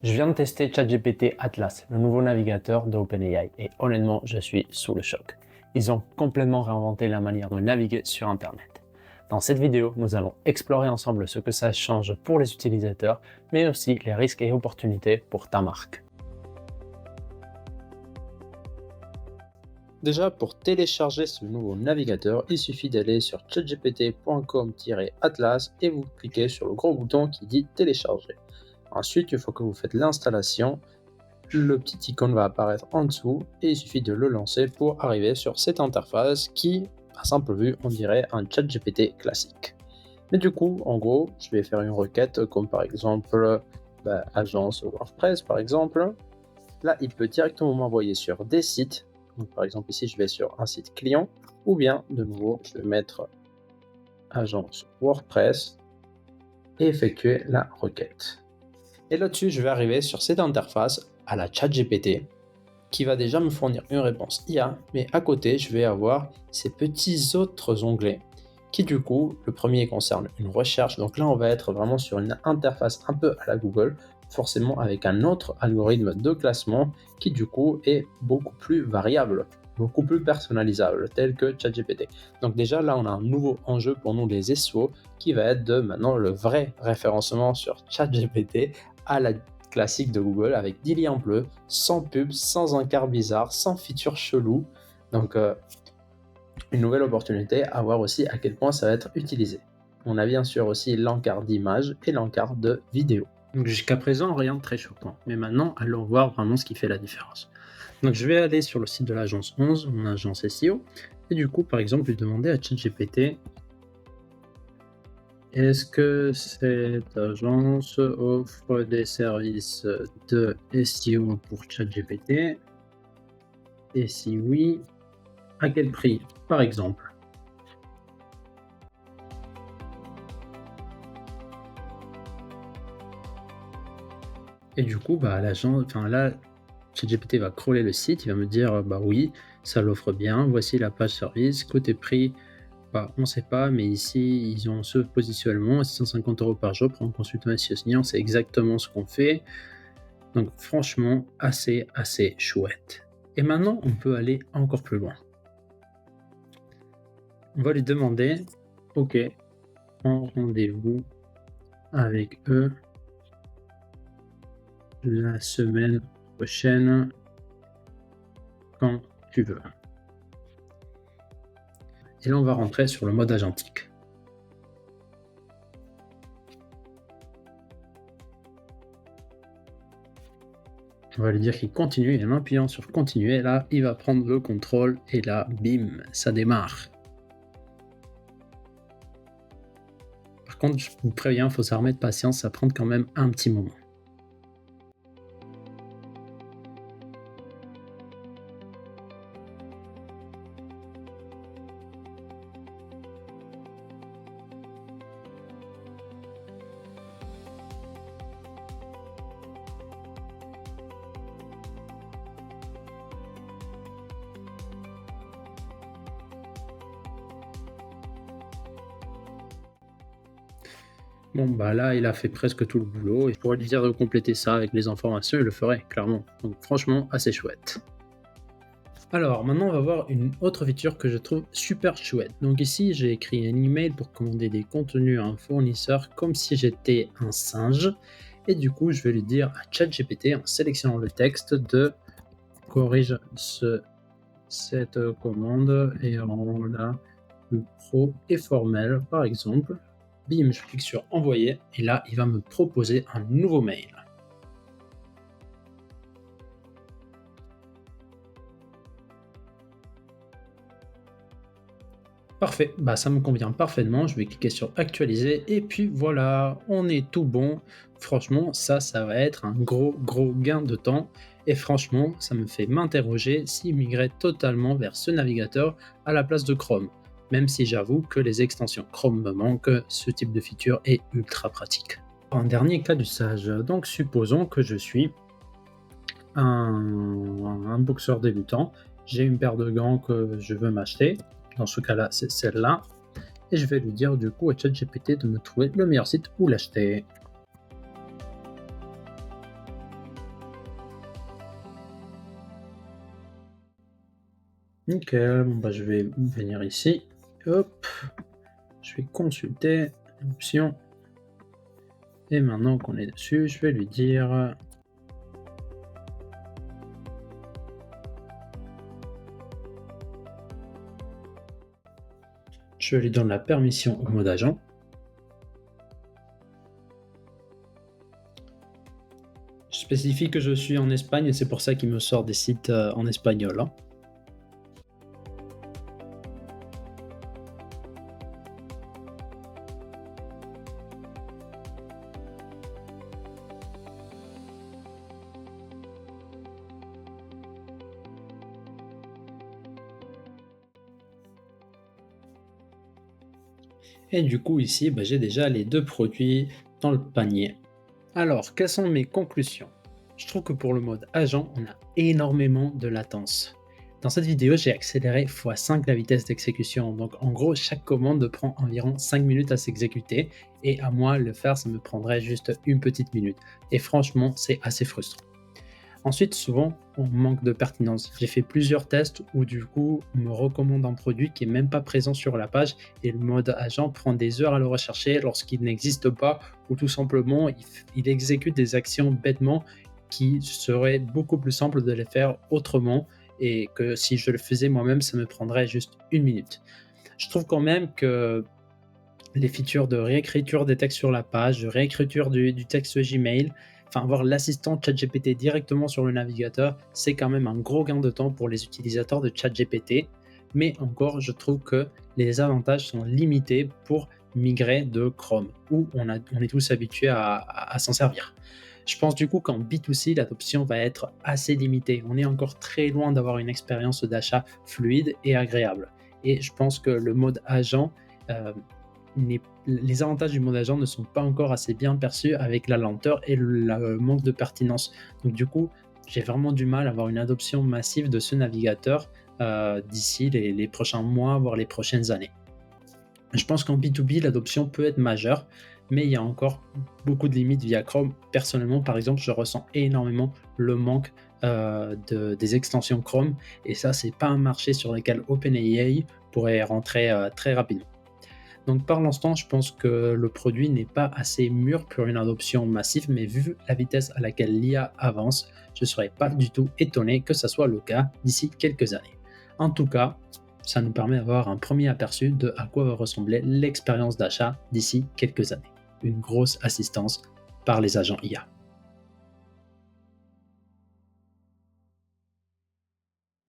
Je viens de tester ChatGPT Atlas, le nouveau navigateur d'OpenAI, et honnêtement, je suis sous le choc. Ils ont complètement réinventé la manière de naviguer sur Internet. Dans cette vidéo, nous allons explorer ensemble ce que ça change pour les utilisateurs, mais aussi les risques et opportunités pour ta marque. Déjà, pour télécharger ce nouveau navigateur, il suffit d'aller sur chatgpt.com-atlas et vous cliquez sur le gros bouton qui dit télécharger. Ensuite, une fois que vous faites l'installation, le petit icône va apparaître en dessous et il suffit de le lancer pour arriver sur cette interface qui, à simple vue, on dirait un ChatGPT classique. Mais du coup, en gros, je vais faire une requête comme par exemple agence WordPress par exemple. Là, il peut directement m'envoyer sur des sites. Donc, par exemple, ici, je vais sur un site client, ou bien, de nouveau, je vais mettre agence WordPress et effectuer la requête. Et là-dessus, je vais arriver sur cette interface à la ChatGPT qui va déjà me fournir une réponse IA, mais à côté, je vais avoir ces petits autres onglets qui, du coup, le premier concerne une recherche. Donc là, on va être vraiment sur une interface un peu à la Google, forcément avec un autre algorithme de classement qui du coup est beaucoup plus variable, beaucoup plus personnalisable, tel que ChatGPT. Donc déjà là on a un nouveau enjeu pour nous les SEO qui va être de maintenant le vrai référencement sur ChatGPT à la classique de Google avec 10 liens bleus, sans pub, sans encart bizarre, sans feature chelou. Donc une nouvelle opportunité à voir aussi à quel point ça va être utilisé. On a bien sûr aussi l'encart d'image et l'encart de vidéo. Donc jusqu'à présent, rien de très choquant. Mais maintenant, allons voir vraiment ce qui fait la différence. Donc je vais aller sur le site de l'agence 11, mon agence SEO, et du coup, par exemple, lui demander à ChatGPT est-ce que cette agence offre des services de SEO pour ChatGPT? Et si oui, à quel prix, par exemple? Et du coup, là, ChatGPT va crawler le site, il va me dire bah oui, ça l'offre bien, voici la page service, côté prix, bah, on ne sait pas, mais ici ils ont ce positionnement, 650 € par jour pour un consultant SEO senior, c'est exactement ce qu'on fait. Donc franchement, assez chouette. Et maintenant, on peut aller encore plus loin. On va lui demander, ok, prends rendez-vous avec eux la semaine prochaine quand tu veux. Et là, on va rentrer sur le mode agentique. On va lui dire qu'il continue et en appuyant sur continuer, là, il va prendre le contrôle et là, bim, ça démarre. Par contre, je vous préviens, il faut s'armer de patience, ça prend quand même un petit moment. Bon, bah là, il a fait presque tout le boulot et je pourrais lui dire de compléter ça avec les informations, il le ferait, clairement. Donc franchement, assez chouette. Alors, maintenant, on va voir une autre feature que je trouve super chouette. Donc ici, j'ai écrit un email pour commander des contenus à un fournisseur comme si j'étais un singe. Et du coup, je vais lui dire à ChatGPT, en sélectionnant le texte, de corrige cette commande et en la plus pro et formelle, par exemple. Bim, je clique sur envoyer et là, il va me proposer un nouveau mail. Parfait, bah ça me convient parfaitement. Je vais cliquer sur actualiser et puis voilà, on est tout bon. Franchement, ça va être un gros gain de temps. Et franchement, ça me fait m'interroger s'il migrait totalement vers ce navigateur à la place de Chrome. Même si j'avoue que les extensions Chrome me manquent, ce type de feature est ultra pratique. Un dernier cas d'usage. Donc supposons que je suis un boxeur débutant. J'ai une paire de gants que je veux m'acheter. Dans ce cas-là, c'est celle-là. Et je vais lui dire du coup à ChatGPT de me trouver le meilleur site où l'acheter. Nickel, bon bah je vais venir ici, hop, je vais consulter l'option, et maintenant qu'on est dessus, je vais lui dire, je lui donne la permission au mode agent. Je spécifie que je suis en Espagne et c'est pour ça qu'il me sort des sites en espagnol, hein. Et du coup ici, bah, j'ai déjà les 2 produits dans le panier. Alors, quelles sont mes conclusions? Je trouve que pour le mode agent, on a énormément de latence. Dans cette vidéo, j'ai accéléré x5 la vitesse d'exécution. Donc en gros, chaque commande prend environ 5 minutes à s'exécuter et à moi le faire, ça me prendrait juste une petite minute. Et franchement, c'est assez frustrant. Ensuite, souvent, on manque de pertinence. J'ai fait plusieurs tests où du coup, on me recommande un produit qui est même pas présent sur la page et le mode agent prend des heures à le rechercher lorsqu'il n'existe pas ou tout simplement, il exécute des actions bêtement qui seraient beaucoup plus simples de les faire autrement et que si je le faisais moi-même, ça me prendrait juste une minute. Je trouve quand même que les features de réécriture des textes sur la page, de réécriture du texte Gmail, enfin avoir l'assistant ChatGPT directement sur le navigateur, c'est quand même un gros gain de temps pour les utilisateurs de ChatGPT. Mais encore, je trouve que les avantages sont limités pour migrer de Chrome, où on est tous habitués à s'en servir. Je pense du coup qu'en B2C, l'adoption va être assez limitée. On est encore très loin d'avoir une expérience d'achat fluide et agréable. Et je pense que le mode agent euh, les avantages du mode agent ne sont pas encore assez bien perçus avec la lenteur et le manque de pertinence. Donc du coup, j'ai vraiment du mal à avoir une adoption massive de ce navigateur d'ici les prochains mois, voire les prochaines années. Je pense qu'en B2B, l'adoption peut être majeure, mais il y a encore beaucoup de limites via Chrome. Personnellement, par exemple, je ressens énormément le manque des extensions Chrome, et ça, c'est pas un marché sur lequel OpenAI pourrait rentrer très rapidement. Donc par l'instant, je pense que le produit n'est pas assez mûr pour une adoption massive, mais vu la vitesse à laquelle l'IA avance, je ne serais pas du tout étonné que ça soit le cas d'ici quelques années. En tout cas, ça nous permet d'avoir un premier aperçu de à quoi va ressembler l'expérience d'achat d'ici quelques années. Une grosse assistance par les agents IA.